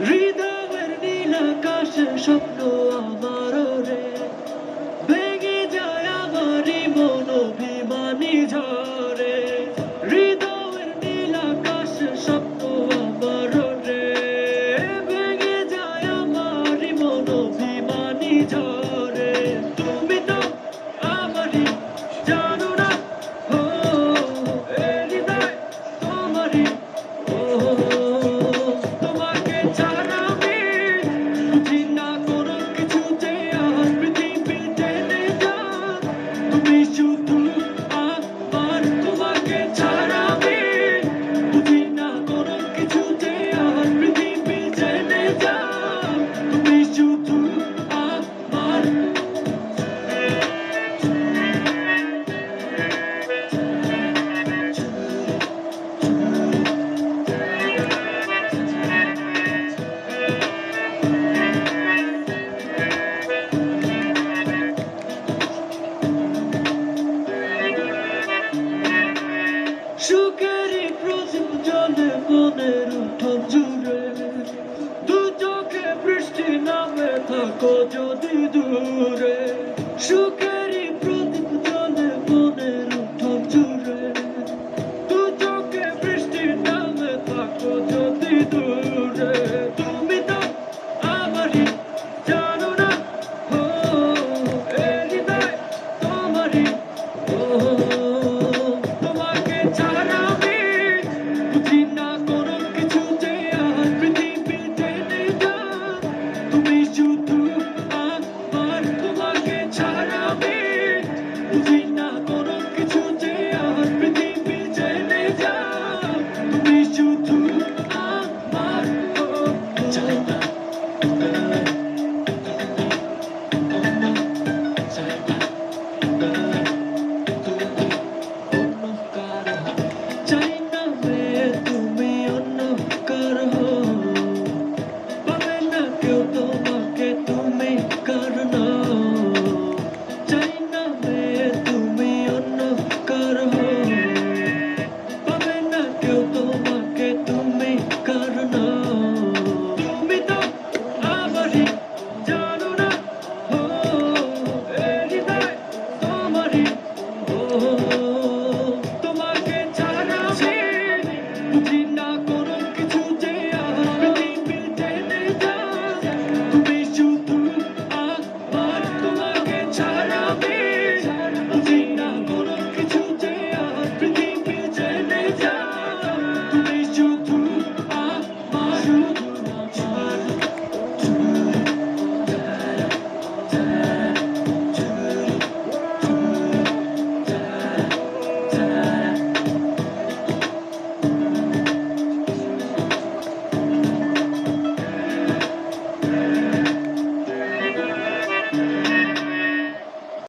হৃদয়ের নীল আকাশে স্বপ্ন আমার রে, ভেঙে যায় আমারই মন অভিমানী ঝরে। হৃদয়ের নীল আকাশে স্বপ্ন আমার রে, ভেঙে যায় আমারই মন অভিমানী ঝরে। তুমি তো আমারই জানো না, ও এ হৃদয় তোমারই, ও তোমাকে ছাড়া আমি বুঝি না কোনো কিছুতে আর পৃথিবী টেনে যায়। তুমি শুধু আমার, তোমাকে ছাড়া আমি বুঝি না কোনো কিছুতে আর পৃথিবী টেনে যায়। তুমি শুধু আমার। সুখেরই প্রদীপ জ্বলে মনের উঠোন জুড়ে, দু চোখে বৃষ্টি নামে থাকো যদি দূরে। সুখে